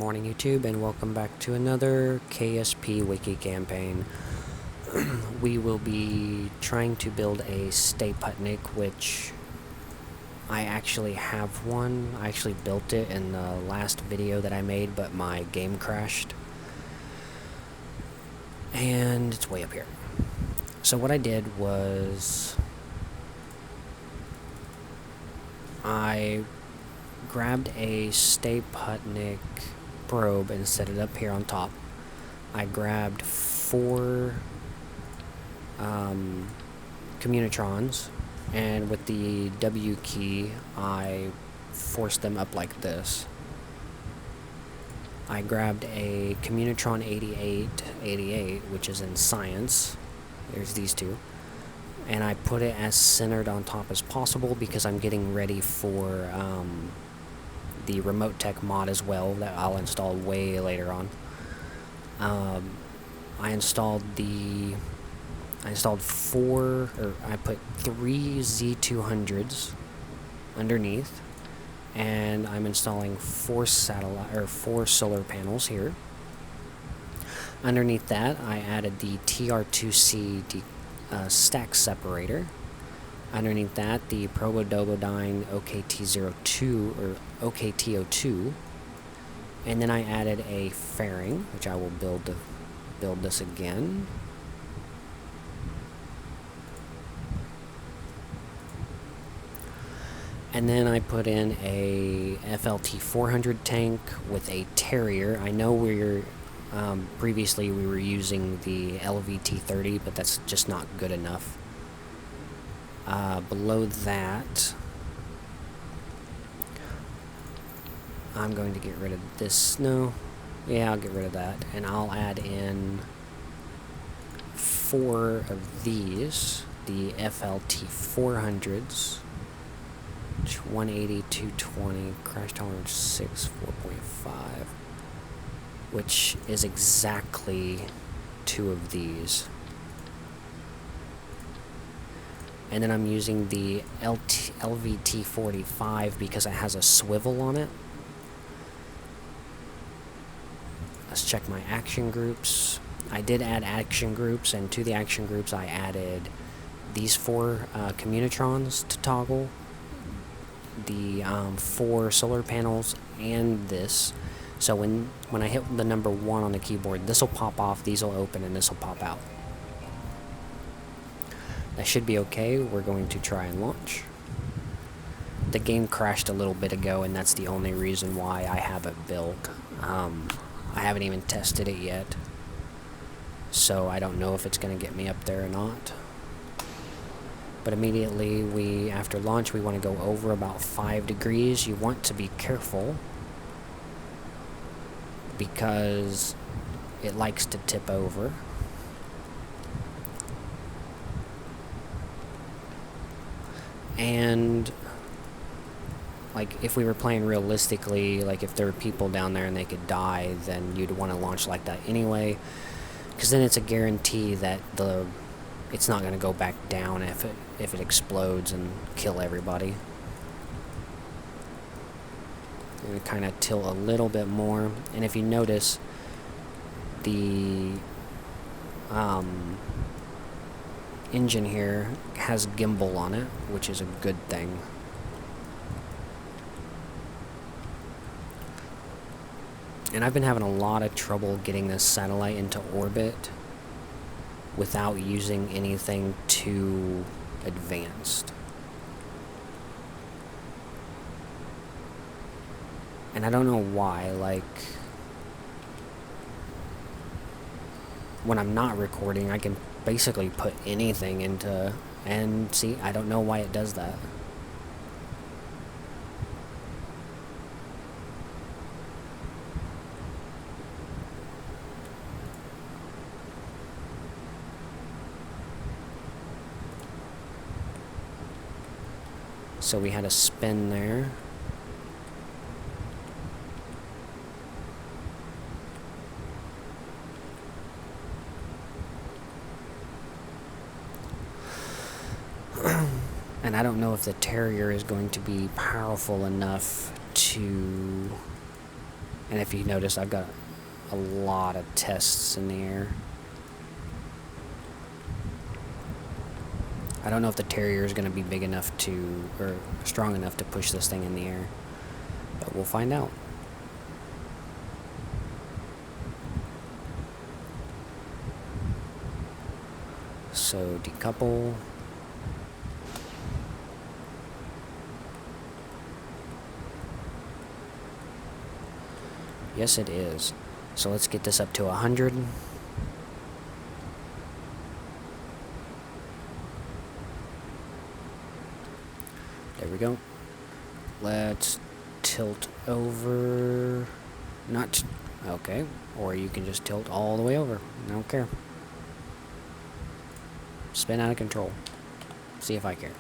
morning, YouTube, and welcome back to another KSP Wiki campaign. We will be trying to build a Stayputnik, which I actually have one. I actually built it in the last video that I made, but my game crashed. And it's way up here. So what I did was I grabbed a Stayputnik probe and set it up here on top. I grabbed 4 communitrons, and with the W key I forced them up like this. I grabbed a communitron 8888, which is in science. There's these two. And I put it as centered on top as possible because I'm getting ready for the remote tech mod as well that I'll install way later on. I installed 3 Z200s underneath, and I'm installing 4 solar panels here. Underneath that, I added the TR2C stack separator. Underneath that, the Probodobodyne OKT02 or OKT02, and then I added a fairing, which I will build this again. And then I put in a FLT 400 tank with a Terrier. I know previously we were using the LVT 30, but that's just not good enough. Below that, I'm going to get rid of this. I'll get rid of that, and I'll add in 4 of these, the FLT 400s, 180, 220, crash tolerance 6, 4.5, which is exactly 2 of these. And then I'm using the LVT 45 because it has a swivel on it. Let's check my action groups. I did add action groups, and to the action groups I added these 4 communitrons to toggle, the 4 solar panels, and this. So when I hit the number 1 on the keyboard, this will pop off, these will open, and this will pop out. That should be okay. We're going to try and launch. The game crashed a little bit ago, and that's the only reason why I have it built. I haven't even tested it yet, so I don't know if it's going to get me up there or not. But immediately, after launch, we want to go over about 5 degrees. You want to be careful because it likes to tip over. And like, if we were playing realistically, like if there were people down there and they could die, then you'd want to launch like that anyway, because then it's a guarantee that it's not going to go back down if it explodes and kill everybody. And kind of tilt a little bit more, and if you notice, the engine here has gimbal on it, which is a good thing. And I've been having a lot of trouble getting this satellite into orbit without using anything too advanced. And I don't know why, like, when I'm not recording, I can basically put anything into, and see, I don't know why it does that. So we had a spin there. And I don't know if the Terrier is going to be powerful enough to And if you notice, I've got a lot of tests in the air. I don't know if the Terrier is going to be big enough to, or strong enough to push this thing in the air, but we'll find out. So decouple. Yes, it is. So let's get this up to 100. There we go. Let's tilt over. Not. Okay. Or you can just tilt all the way over. I don't care. Spin out of control. See if I care.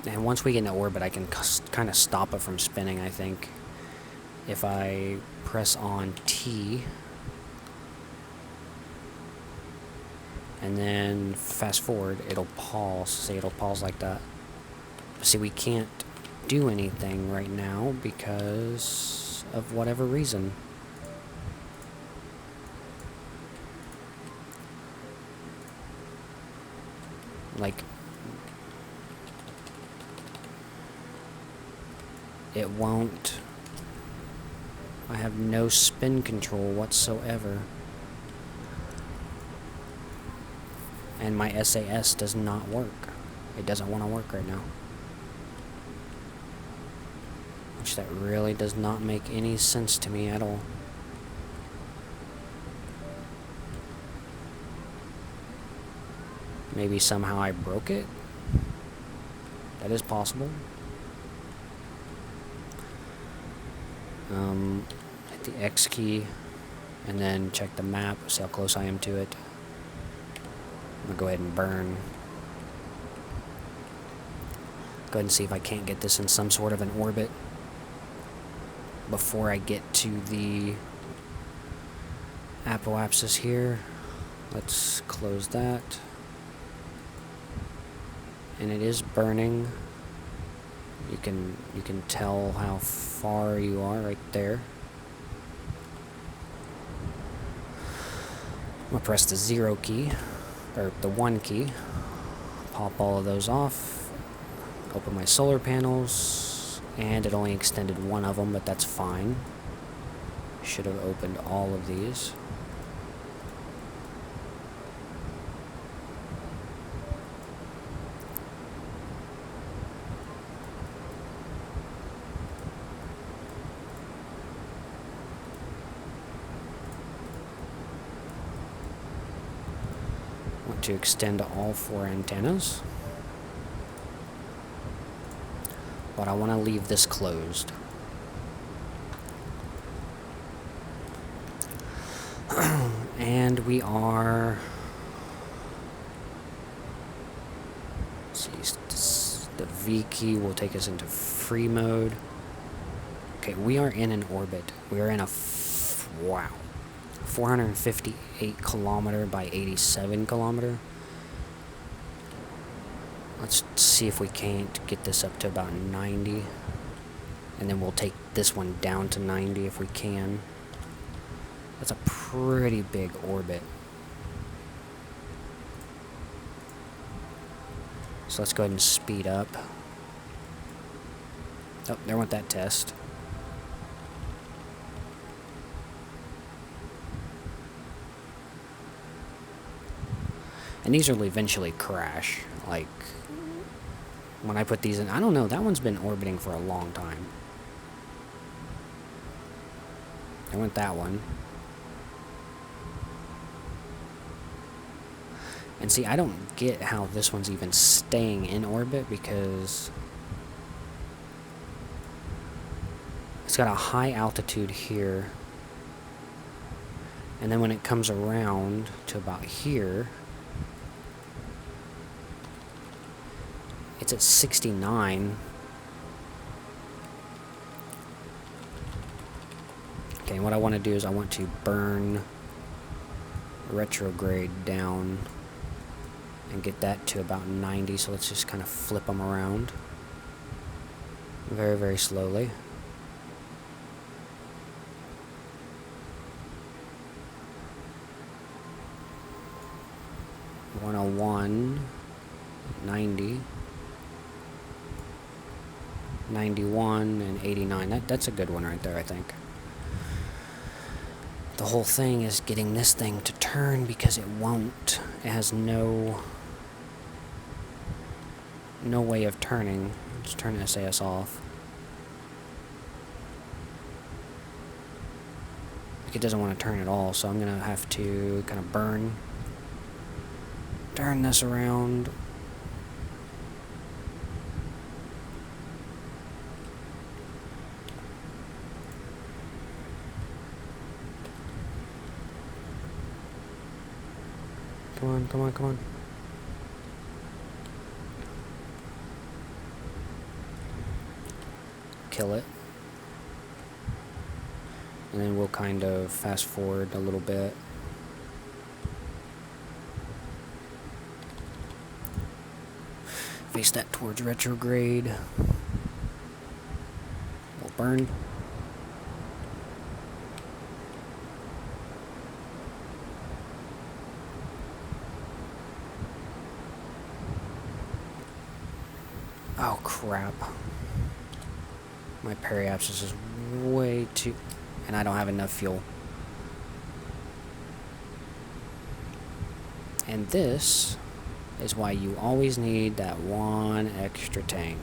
And once we get in orbit, I can kind of stop it from spinning, I think. If I press on T, and then fast forward, it'll pause. See, it'll pause like that. But see, we can't do anything right now because of whatever reason. Like, it won't. I have no spin control whatsoever. And my SAS does not work. It doesn't want to work right now. Which that really does not make any sense to me at all. Maybe somehow I broke it? That is possible. Hit the X key, and then check the map, see how close I am to it. I'm gonna go ahead and burn. Go ahead and see if I can't get this in some sort of an orbit before I get to the apoapsis here. Let's close that. And it is burning. You can tell how far you are right there. I'm gonna press the 0 key, or the 1 key. Pop all of those off. Open my solar panels, and it only extended one of them, but that's fine. Should have opened all of these. To extend all 4 antennas, but I want to leave this closed. And we are, let's see, the V key will take us into free mode. Okay, we are in an orbit. We are in a wow. 458 kilometer by 87 kilometer. Let's see if we can't get this up to about 90. And then we'll take this one down to 90 if we can. That's a pretty big orbit. So let's go ahead and speed up. Oh, there went that test. And these will eventually crash. Like, when I put these in, I don't know, that one's been orbiting for a long time. I went that one. And see, I don't get how this one's even staying in orbit, because it's got a high altitude here. And then when it comes around to about here, it's at 69. Okay, what I want to do is I want to burn retrograde down and get that to about 90. So let's just kind of flip them around very, very slowly. (101), 90, 91, and 89. That's a good one right there, I think. The whole thing is getting this thing to turn, because it won't. It has no way of turning. Just turn SAS off. It doesn't want to turn at all, so I'm going to have to kind of turn this around. Come on, come on, come on. Kill it. And then we'll kind of fast forward a little bit. Face that towards retrograde. We'll burn. Oh crap. My periapsis is way too... and I don't have enough fuel. And this is why you always need that one extra tank.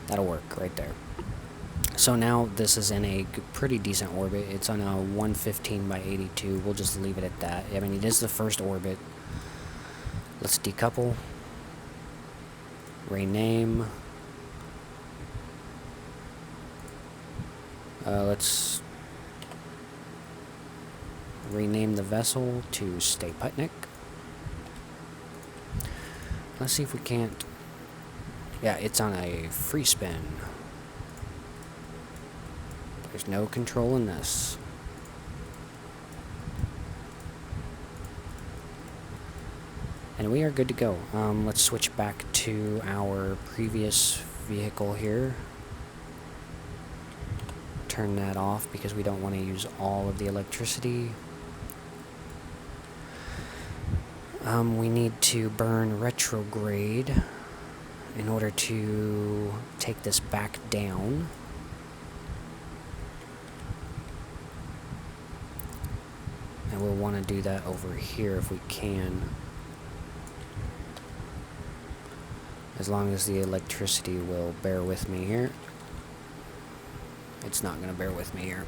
That'll work right there. So now this is in a pretty decent orbit. It's on a 115 by 82. We'll just leave it at that. I mean, it is the first orbit. Let's decouple. Rename. Let's rename the vessel to Stayputnik. Let's see if we can't... yeah, it's on a free spin. There's no control in this. And we are good to go. Let's switch back to our previous vehicle here. Turn that off because we don't want to use all of the electricity. We need to burn retrograde in order to take this back down. And we'll want to do that over here if we can. As long as the electricity will bear with me here. It's not going to bear with me here.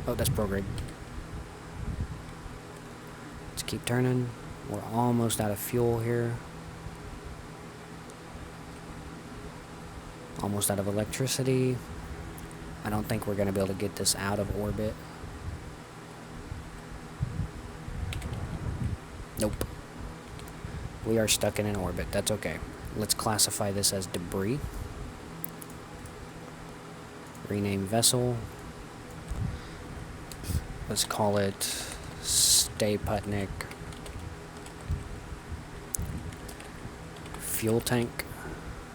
Oh, that's prograde. Let's keep turning. We're almost out of fuel here. Almost out of electricity. I don't think we're going to be able to get this out of orbit. Nope. We are stuck in an orbit. That's okay. Let's classify this as debris. Rename vessel. Let's call it Stayputnik fuel tank,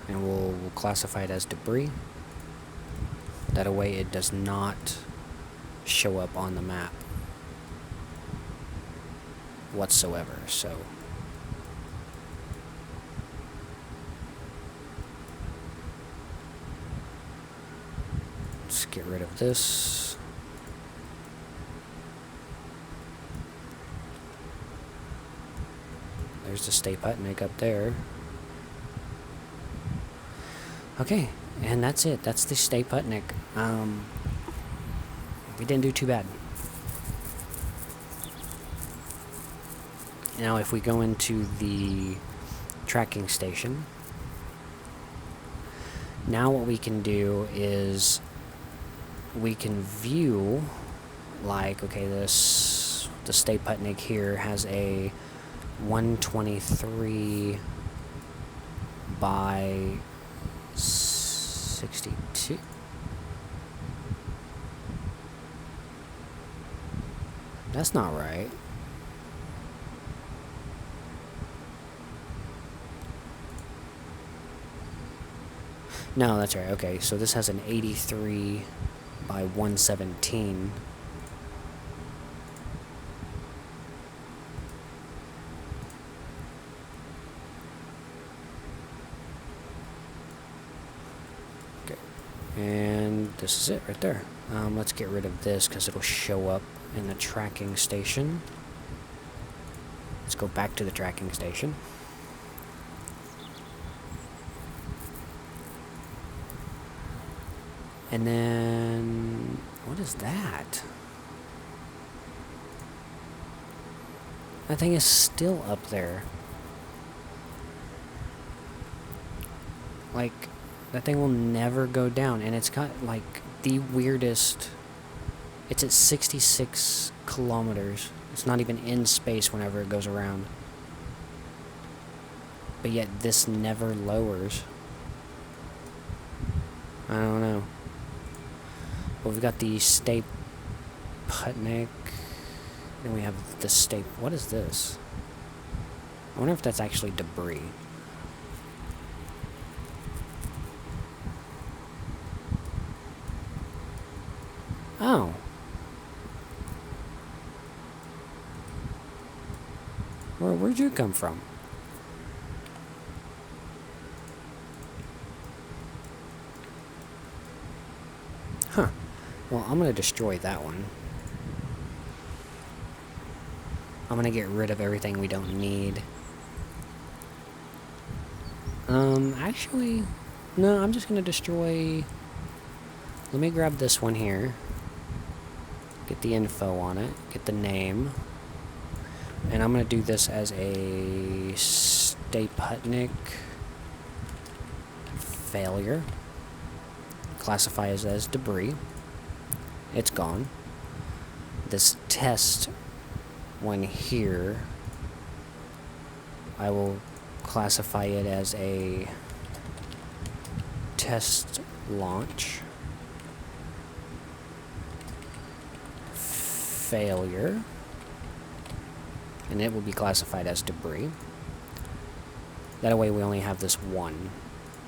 and we'll classify it as debris. That way it does not show up on the map whatsoever. So let's get rid of this. There's the Stayputnik up there. Okay, and that's it. That's the Stayputnik. We didn't do too bad. Now, if we go into the tracking station, now what we can do is we can view, like, okay, the Stayputnik here has a 123 by 62. That's not right. No, that's right. Okay, so this has an 83 by 117. Okay, and this is it right there. Let's get rid of this because it'll show up in the tracking station. Let's go back to the tracking station. And then, what is that? That thing is still up there. Like, that thing will never go down. And it's got, like, the weirdest... It's at 66 kilometers. It's not even in space whenever it goes around. But yet, this never lowers. I don't know. Well, we've got the Stayputnik. Then we have the What is this? I wonder if that's actually debris. Oh. Where'd you come from? Huh. Well, I'm going to destroy that one. I'm going to get rid of everything we don't need. Actually, no, I'm just going to destroy... Let me grab this one here. Get the info on it. Get the name. And I'm going to do this as a Stayputnik failure. Classify as debris. It's gone. This test one here, I will classify it as a test launch failure, and it will be classified as debris. That way we only have this one.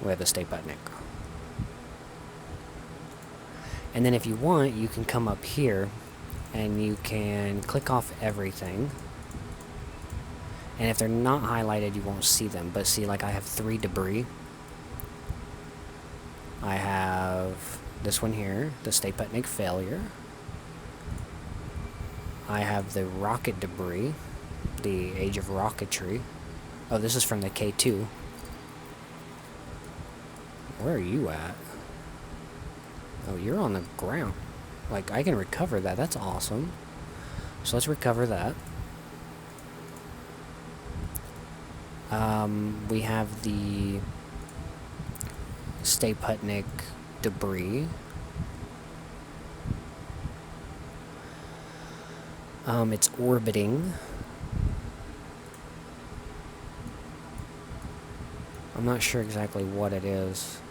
We have the Stayputnik. And then if you want, you can come up here and you can click off everything. And if they're not highlighted, you won't see them. But see, like I have 3 debris. I have this one here, the Stayputnik failure. I have the rocket debris, the Age of Rocketry. Oh, this is from the K2. Where are you at? Oh, you're on the ground. Like, I can recover that. That's awesome. So let's recover that. We have the Stayputnik debris. It's orbiting. I'm not sure exactly what it is.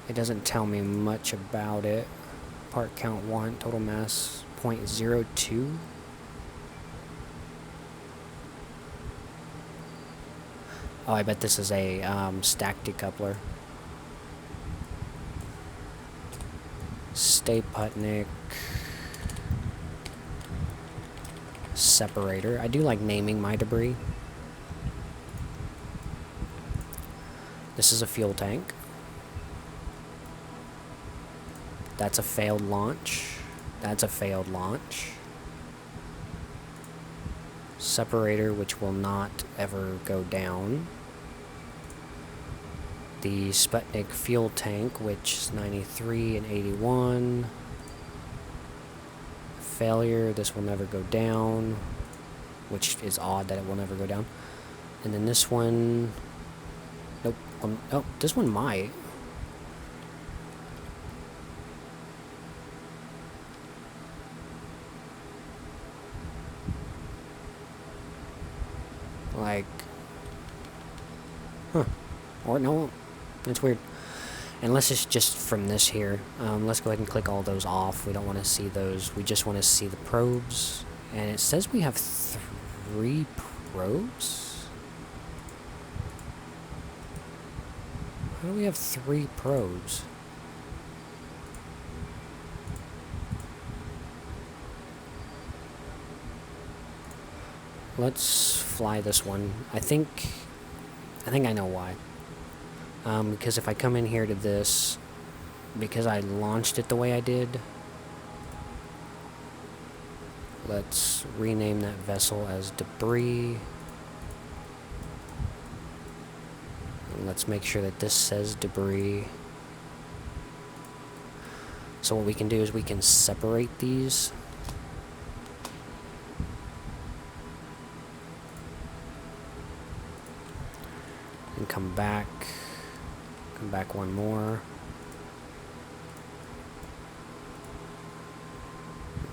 It doesn't tell me much about it. Part count 1, total mass 0.02. Oh, I bet this is a stack decoupler. Stayputnik separator. I do like naming my debris. This is a fuel tank. That's a failed launch. That's a failed launch. Separator, which will not ever go down. The Sputnik fuel tank, which is 93 and 81. Failure, this will never go down, which is odd that it will never go down. And then this one, nope. Oh, this one might. Like, Or no, it's weird. Unless it's just from this here. Let's go ahead and click all those off. We don't want to see those. We just want to see the probes. And it says we have 3 probes? How do we have 3 probes? Let's fly this one. I think I know why. Because if I come in here to this, because I launched it the way I did, let's rename that vessel as debris. And let's make sure that this says debris. So what we can do is we can separate these. And come back one more,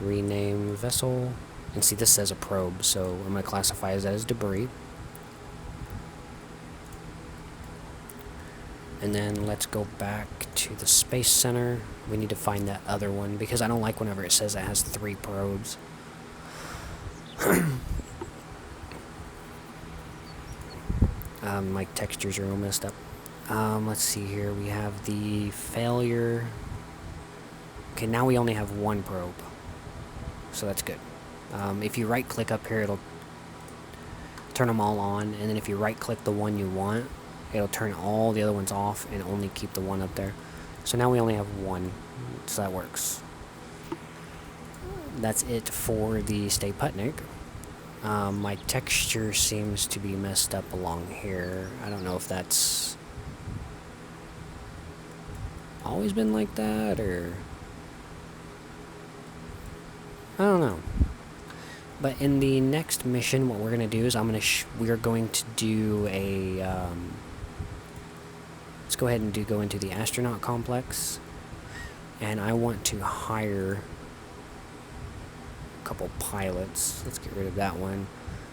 rename vessel, and see this says a probe, so I'm going to classify that as debris. And then let's go back to the Space Center. We need to find that other one, because I don't like whenever it says it has 3 probes. My textures are all messed up. Let's see here. We have the failure. Okay, now we only have 1 probe. So that's good. If you right click up here, it'll turn them all on. And then if you right click the one you want, it'll turn all the other ones off and only keep the one up there. So now we only have 1. So that works. That's it for the Stayputnik. My texture seems to be messed up along here. I don't know if that's always been like that, or I don't know. But in the next mission, what we're gonna do is we're going to do a let's go ahead and go into the astronaut complex, and I want to hire a couple pilots. Let's get rid of that one.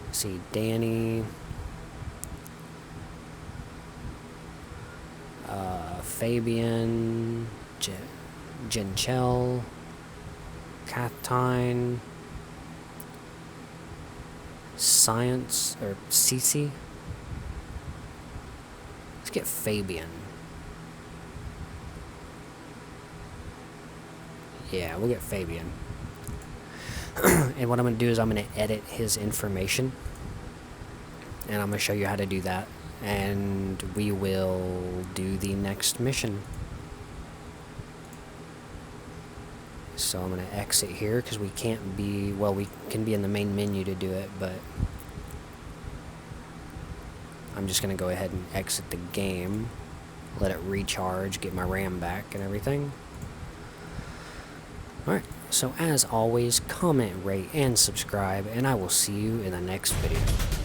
Let's see, Danny, Fabian, Genchel, Kathine, Science, or Cece. Let's get Fabian. Yeah, we'll get Fabian. And what I'm going to do is I'm going to edit his information. And I'm going to show you how to do that. And we will do the next mission. So I'm going to exit here because we can't be, well, we can be in the main menu to do it, but I'm just going to go ahead and exit the game, let it recharge, get my RAM back and everything. Alright, so as always, comment, rate, and subscribe, and I will see you in the next video.